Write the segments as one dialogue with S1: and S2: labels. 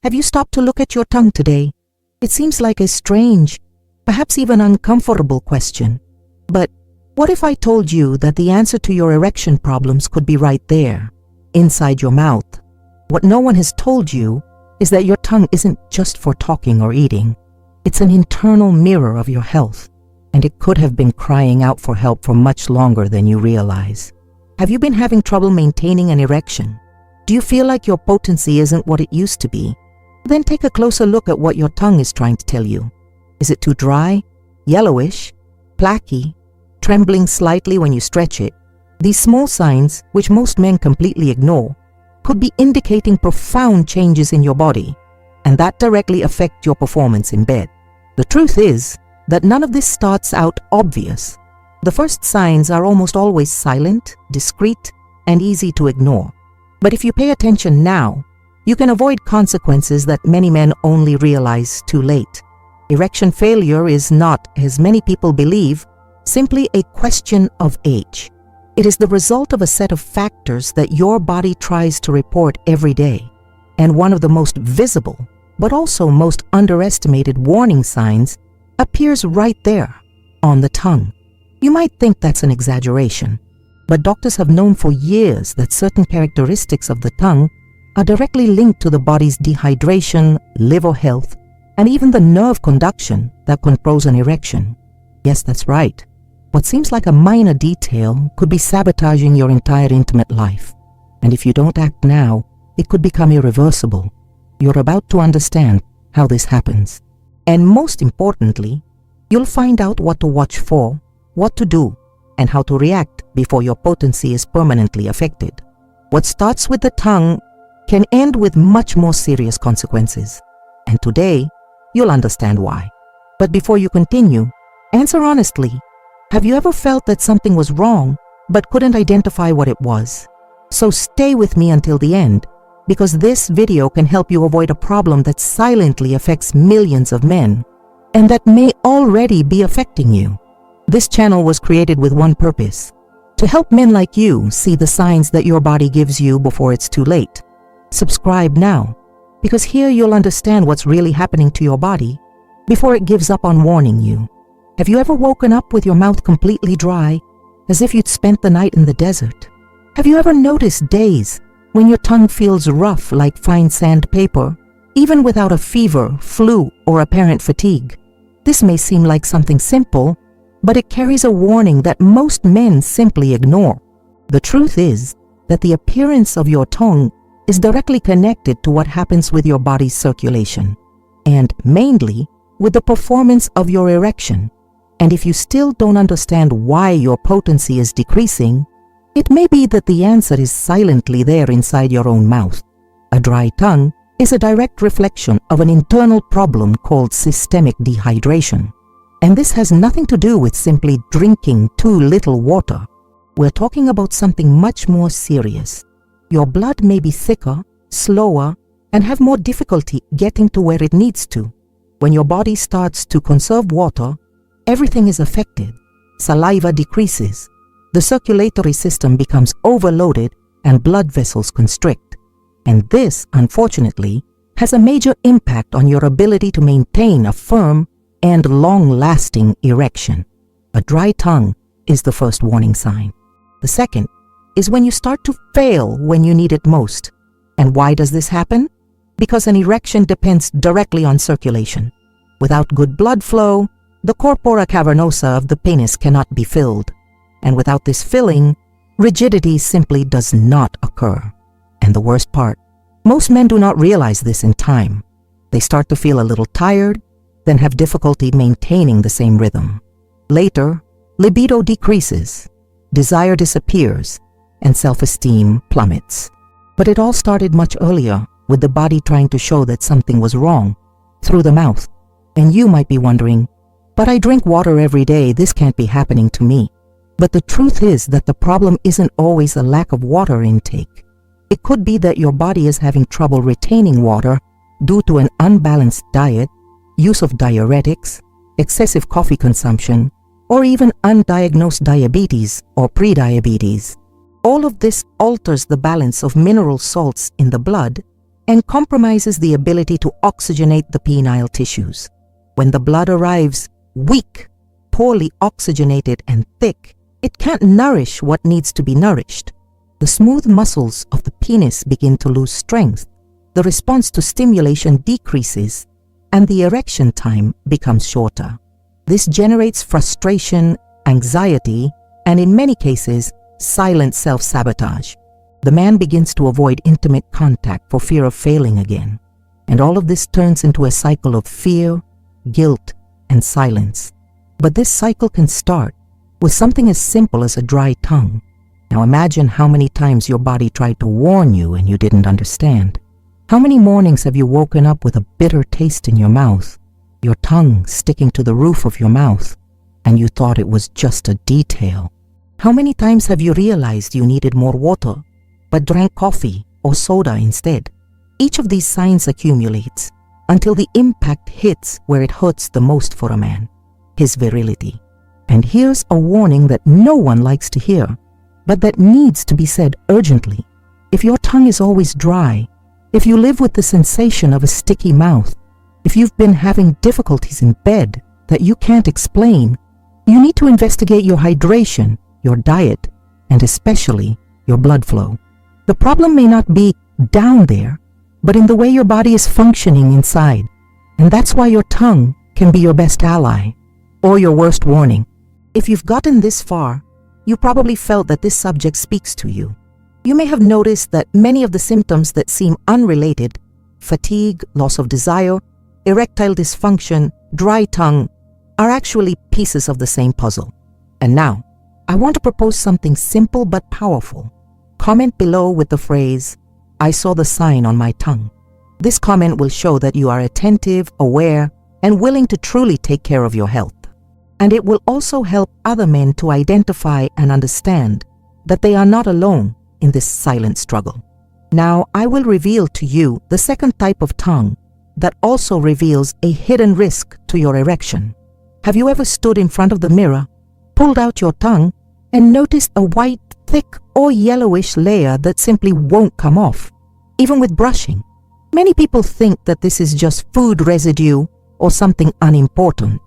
S1: Have you stopped to look at your tongue today? It seems like a strange, perhaps even uncomfortable question. But what if I told you that the answer to your erection problems could be right there, inside your mouth? What no one has told you is that your tongue isn't just for talking or eating. It's an internal mirror of your health, and it could have been crying out for help for much longer than you realize. Have you been having trouble maintaining an erection? Do you feel like your potency isn't what it used to be? Then take a closer look at what your tongue is trying to tell you. Is it too dry, yellowish, placky, trembling slightly when you stretch it? These small signs, which most men completely ignore, could be indicating profound changes in your body, and that directly affect your performance in bed. The truth is that none of this starts out obvious. The first signs are almost always silent, discreet, and easy to ignore. But if you pay attention now, you can avoid consequences that many men only realize too late. Erection failure is not, as many people believe, simply a question of age. It is the result of a set of factors that your body tries to report every day. And one of the most visible, but also most underestimated warning signs appears right there, on the tongue. You might think that's an exaggeration, but doctors have known for years that certain characteristics of the tongue are directly linked to the body's dehydration, liver health, and even the nerve conduction that controls an erection. Yes, that's right. What seems like a minor detail could be sabotaging your entire intimate life. And if you don't act now, it could become irreversible. You're about to understand how this happens. And most importantly, you'll find out what to watch for, what to do, and how to react before your potency is permanently affected. What starts with the tongue can end with much more serious consequences. And today, you'll understand why. But before you continue, answer honestly. Have you ever felt that something was wrong, but couldn't identify what it was? So stay with me until the end, because this video can help you avoid a problem that silently affects millions of men, and that may already be affecting you. This channel was created with one purpose: to help men like you see the signs that your body gives you before it's too late. Subscribe now, because here you'll understand what's really happening to your body before it gives up on warning you. Have you ever woken up with your mouth completely dry, as if you'd spent the night in the desert? Have you ever noticed days when your tongue feels rough like fine sandpaper, even without a fever, flu, or apparent fatigue? This may seem like something simple, but it carries a warning that most men simply ignore. The truth is that the appearance of your tongue is directly connected to what happens with your body's circulation, and mainly with the performance of your erection. And if you still don't understand why your potency is decreasing, it may be that the answer is silently there inside your own mouth. A dry tongue is a direct reflection of an internal problem called systemic dehydration. And this has nothing to do with simply drinking too little water. We're talking about something much more serious. Your blood may be thicker, slower, and have more difficulty getting to where it needs to. When your body starts to conserve water, everything is affected. Saliva decreases, the circulatory system becomes overloaded, and blood vessels constrict. And this, unfortunately, has a major impact on your ability to maintain a firm and long-lasting erection. A dry tongue is the first warning sign. The second is when you start to fail when you need it most. And why does this happen? Because an erection depends directly on circulation. Without good blood flow, the corpora cavernosa of the penis cannot be filled. And without this filling, rigidity simply does not occur. And the worst part, most men do not realize this in time. They start to feel a little tired, then have difficulty maintaining the same rhythm. Later, libido decreases, desire disappears, and self-esteem plummets. But it all started much earlier, with the body trying to show that something was wrong, through the mouth. And you might be wondering, but I drink water every day, this can't be happening to me. But the truth is that the problem isn't always a lack of water intake. It could be that your body is having trouble retaining water due to an unbalanced diet, use of diuretics, excessive coffee consumption, or even undiagnosed diabetes or prediabetes. All of this alters the balance of mineral salts in the blood, and compromises the ability to oxygenate the penile tissues. When the blood arrives weak, poorly oxygenated and thick, it can't nourish what needs to be nourished. The smooth muscles of the penis begin to lose strength, the response to stimulation decreases, and the erection time becomes shorter. This generates frustration, anxiety, and in many cases, silent self-sabotage. The man begins to avoid intimate contact for fear of failing again. And all of this turns into a cycle of fear, guilt, and silence. But this cycle can start with something as simple as a dry tongue. Now imagine how many times your body tried to warn you and you didn't understand. How many mornings have you woken up with a bitter taste in your mouth, your tongue sticking to the roof of your mouth, and you thought it was just a detail? How many times have you realized you needed more water, but drank coffee or soda instead? Each of these signs accumulates until the impact hits where it hurts the most for a man, his virility. And here's a warning that no one likes to hear, but that needs to be said urgently. If your tongue is always dry, if you live with the sensation of a sticky mouth, if you've been having difficulties in bed that you can't explain, you need to investigate your hydration, your diet, and especially your blood flow. The problem may not be down there, but in the way your body is functioning inside. And that's why your tongue can be your best ally, or your worst warning. If you've gotten this far, you probably felt that this subject speaks to you. You may have noticed that many of the symptoms that seem unrelated, fatigue, loss of desire, erectile dysfunction, dry tongue, are actually pieces of the same puzzle. And now, I want to propose something simple but powerful. Comment below with the phrase, "I saw the sign on my tongue." This comment will show that you are attentive, aware, and willing to truly take care of your health. And it will also help other men to identify and understand that they are not alone in this silent struggle. Now, I will reveal to you the second type of tongue that also reveals a hidden risk to your erection. Have you ever stood in front of the mirror, pulled out your tongue, and noticed a white, thick, or yellowish layer that simply won't come off, even with brushing? Many people think that this is just food residue or something unimportant.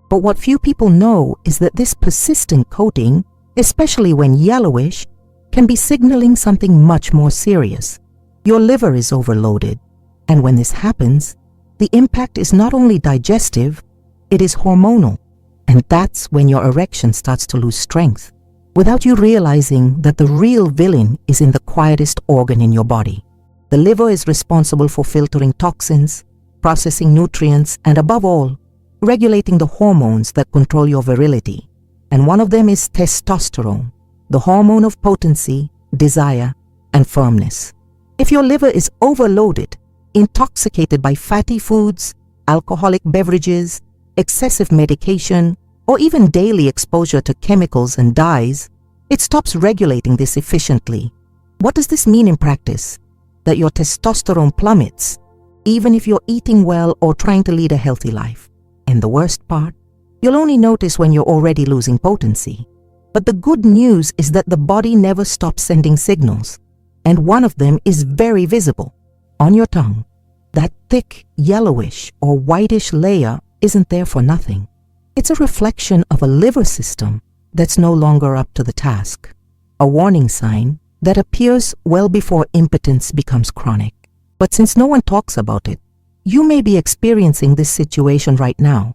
S1: But what few people know is that this persistent coating, especially when yellowish, can be signaling something much more serious. Your liver is overloaded, and when this happens, the impact is not only digestive, it is hormonal, and that's when your erection starts to lose strength, without you realizing that the real villain is in the quietest organ in your body. The liver is responsible for filtering toxins, processing nutrients, and above all, regulating the hormones that control your virility. And one of them is testosterone, the hormone of potency, desire, and firmness. If your liver is overloaded, intoxicated by fatty foods, alcoholic beverages, excessive medication, or even daily exposure to chemicals and dyes, it stops regulating this efficiently. What does this mean in practice? That your testosterone plummets, even if you're eating well or trying to lead a healthy life. And the worst part, you'll only notice when you're already losing potency. But the good news is that the body never stops sending signals, and one of them is very visible, on your tongue. That thick, yellowish or whitish layer isn't there for nothing. It's a reflection of a liver system that's no longer up to the task, a warning sign that appears well before impotence becomes chronic. But since no one talks about it, you may be experiencing this situation right now,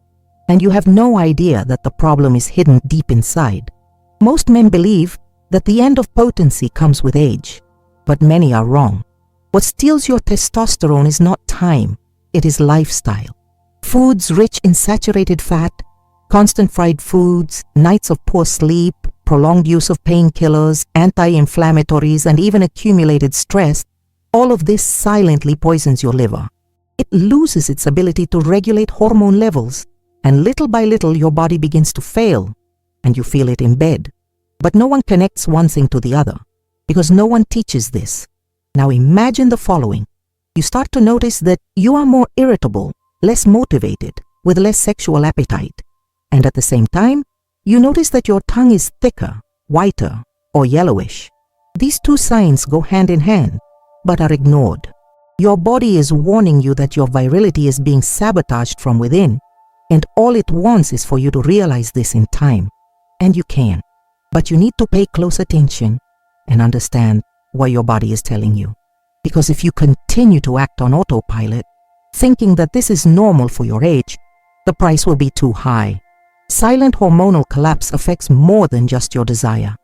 S1: and you have no idea that the problem is hidden deep inside. Most men believe that the end of potency comes with age, but many are wrong. What steals your testosterone is not time, it is lifestyle. Foods rich in saturated fat, constant fried foods, nights of poor sleep, prolonged use of painkillers, anti-inflammatories, and even accumulated stress, all of this silently poisons your liver. It loses its ability to regulate hormone levels, and little by little your body begins to fail, and you feel it in bed. But no one connects one thing to the other, because no one teaches this. Now imagine the following. You start to notice that you are more irritable, less motivated, with less sexual appetite. And at the same time, you notice that your tongue is thicker, whiter, or yellowish. These two signs go hand in hand, but are ignored. Your body is warning you that your virility is being sabotaged from within, and all it wants is for you to realize this in time. And you can. But you need to pay close attention and understand what your body is telling you. Because if you continue to act on autopilot, thinking that this is normal for your age, the price will be too high. Silent hormonal collapse affects more than just your desire.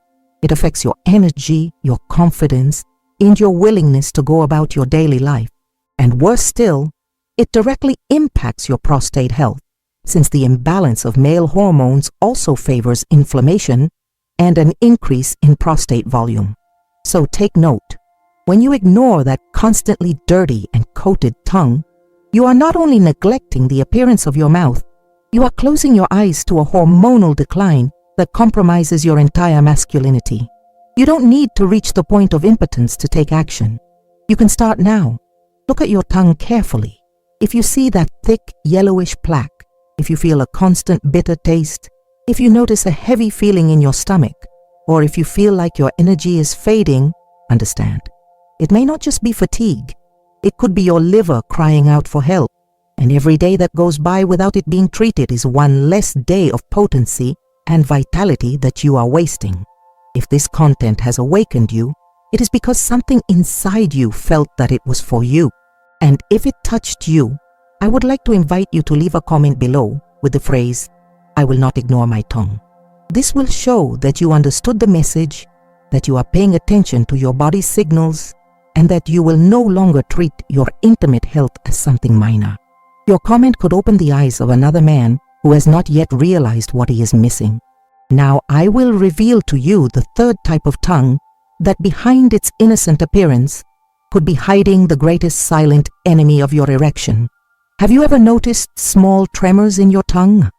S1: It affects your energy, your confidence, and your willingness to go about your daily life. And worse still, it directly impacts your prostate health, since the imbalance of male hormones also favors inflammation and an increase in prostate volume. So take note, when you ignore that constantly dirty and coated tongue, you are not only neglecting the appearance of your mouth, you are closing your eyes to a hormonal decline that compromises your entire masculinity. You don't need to reach the point of impotence to take action. You can start now. Look at your tongue carefully. If you see that thick yellowish plaque, if you feel a constant bitter taste, if you notice a heavy feeling in your stomach, or if you feel like your energy is fading, understand. It may not just be fatigue. It could be your liver crying out for help, and every day that goes by without it being treated is one less day of potency and vitality that you are wasting. If this content has awakened you, it is because something inside you felt that it was for you. And if it touched you, I would like to invite you to leave a comment below with the phrase, "I will not ignore my tongue." This will show that you understood the message, that you are paying attention to your body's signals, and that you will no longer treat your intimate health as something minor. Your comment could open the eyes of another man who has not yet realized what he is missing. Now I will reveal to you the third type of tongue that behind its innocent appearance could be hiding the greatest silent enemy of your erection. Have you ever noticed small tremors in your tongue?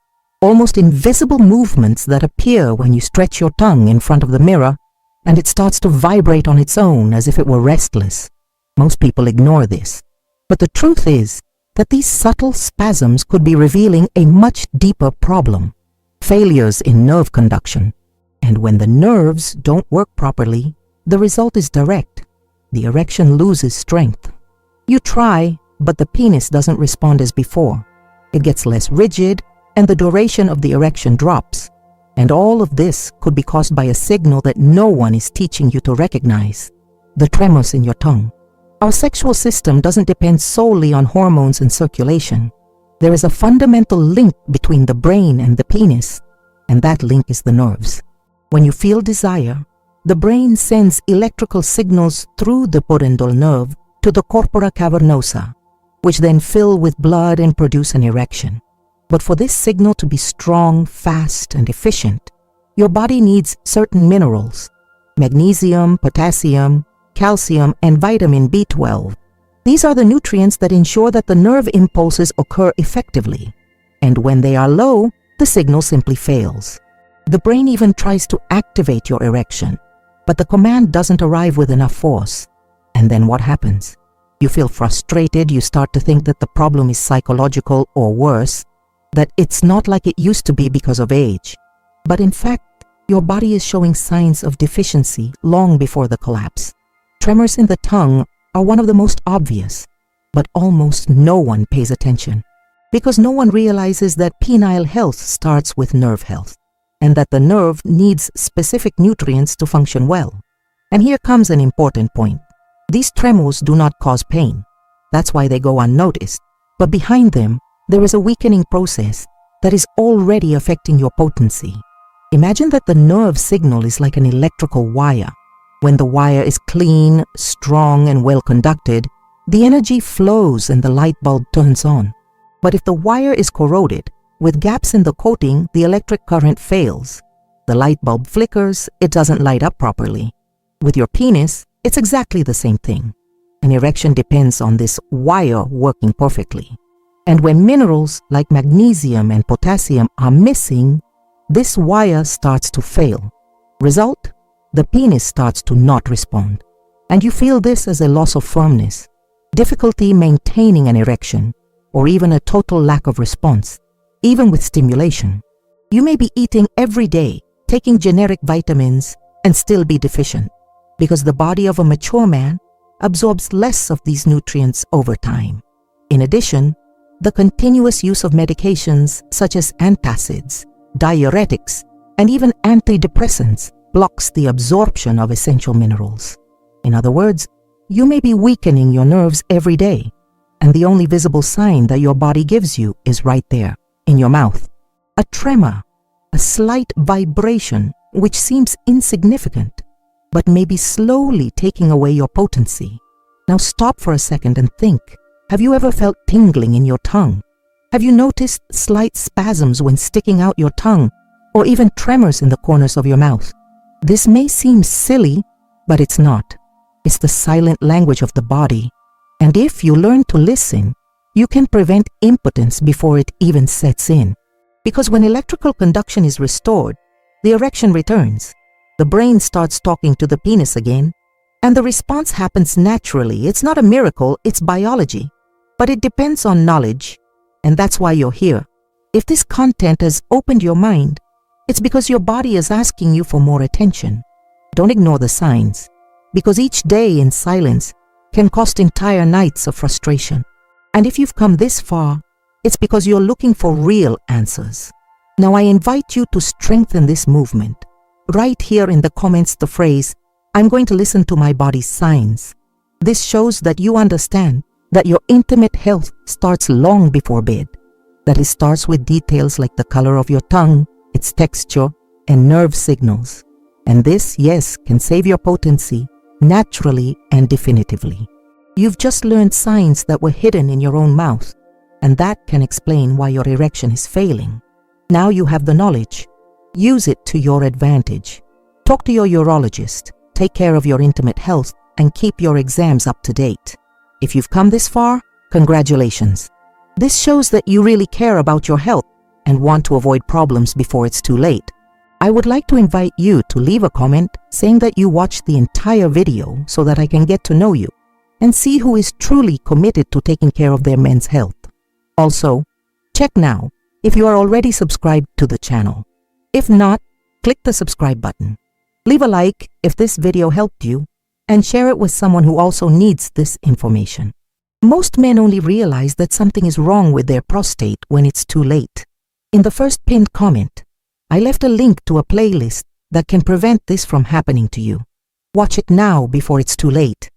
S1: Almost invisible movements that appear when you stretch your tongue in front of the mirror and it starts to vibrate on its own as if it were restless. Most people ignore this. But the truth is that these subtle spasms could be revealing a much deeper problem: failures in nerve conduction. And when the nerves don't work properly, the result is direct. The erection loses strength. You try, but the penis doesn't respond as before. It gets less rigid, and the duration of the erection drops. And all of this could be caused by a signal that no one is teaching you to recognize: the tremors in your tongue. Our sexual system doesn't depend solely on hormones and circulation. There is a fundamental link between the brain and the penis, and that link is the nerves. When you feel desire, the brain sends electrical signals through the pudendal nerve to the corpora cavernosa, which then fill with blood and produce an erection. But for this signal to be strong, fast, and efficient, your body needs certain minerals: magnesium, potassium, calcium, and vitamin B12. These are the nutrients that ensure that the nerve impulses occur effectively. And when they are low, the signal simply fails. The brain even tries to activate your erection, but the command doesn't arrive with enough force. And then what happens? You feel frustrated, you start to think that the problem is psychological, or worse, that it's not like it used to be because of age. But in fact, your body is showing signs of deficiency long before the collapse. Tremors in the tongue are one of the most obvious, but almost no one pays attention, because no one realizes that penile health starts with nerve health, and that the nerve needs specific nutrients to function well. And here comes an important point. These tremors do not cause pain. That's why they go unnoticed. But behind them, there is a weakening process that is already affecting your potency. Imagine that the nerve signal is like an electrical wire. When the wire is clean, strong, and well conducted, the energy flows and the light bulb turns on. But if the wire is corroded, with gaps in the coating, the electric current fails. The light bulb flickers, it doesn't light up properly. With your penis, it's exactly the same thing. An erection depends on this wire working perfectly. And when minerals like magnesium and potassium are missing, this wire starts to fail. Result? The penis starts to not respond. And you feel this as a loss of firmness, difficulty maintaining an erection, or even a total lack of response, even with stimulation. You may be eating every day, taking generic vitamins, and still be deficient, because the body of a mature man, absorbs less of these nutrients over time. In addition, the continuous use of medications such as antacids, diuretics, and even antidepressants blocks the absorption of essential minerals. In other words, you may be weakening your nerves every day, and the only visible sign that your body gives you is right there, in your mouth. A tremor, a slight vibration which seems insignificant, but may be slowly taking away your potency. Now stop for a second and think. Have you ever felt tingling in your tongue? Have you noticed slight spasms when sticking out your tongue, or even tremors in the corners of your mouth? This may seem silly, but it's not. It's the silent language of the body. And if you learn to listen, you can prevent impotence before it even sets in. Because when electrical conduction is restored, the erection returns. The brain starts talking to the penis again, and the response happens naturally. It's not a miracle, it's biology. But it depends on knowledge, and that's why you're here. If this content has opened your mind, it's because your body is asking you for more attention. Don't ignore the signs, because each day in silence can cost entire nights of frustration. And if you've come this far, it's because you're looking for real answers. Now I invite you to strengthen this movement. Write here in the comments the phrase, "I'm going to listen to my body's signs." This shows that you understand that your intimate health starts long before bed, that it starts with details like the color of your tongue, its texture, and nerve signals. And this, yes, can save your potency naturally and definitively. You've just learned signs that were hidden in your own mouth, and that can explain why your erection is failing. Now you have the knowledge. Use it to your advantage. Talk to your urologist, take care of your intimate health, and keep your exams up to date. If you've come this far, congratulations. This shows that you really care about your health and want to avoid problems before it's too late. I would like to invite you to leave a comment saying that you watched the entire video so that I can get to know you and see who is truly committed to taking care of their men's health. Also, check now if you are already subscribed to the channel. If not, click the subscribe button. Leave a like if this video helped you, and share it with someone who also needs this information. Most men only realize that something is wrong with their prostate when it's too late. In the first pinned comment, I left a link to a playlist that can prevent this from happening to you. Watch it now before it's too late.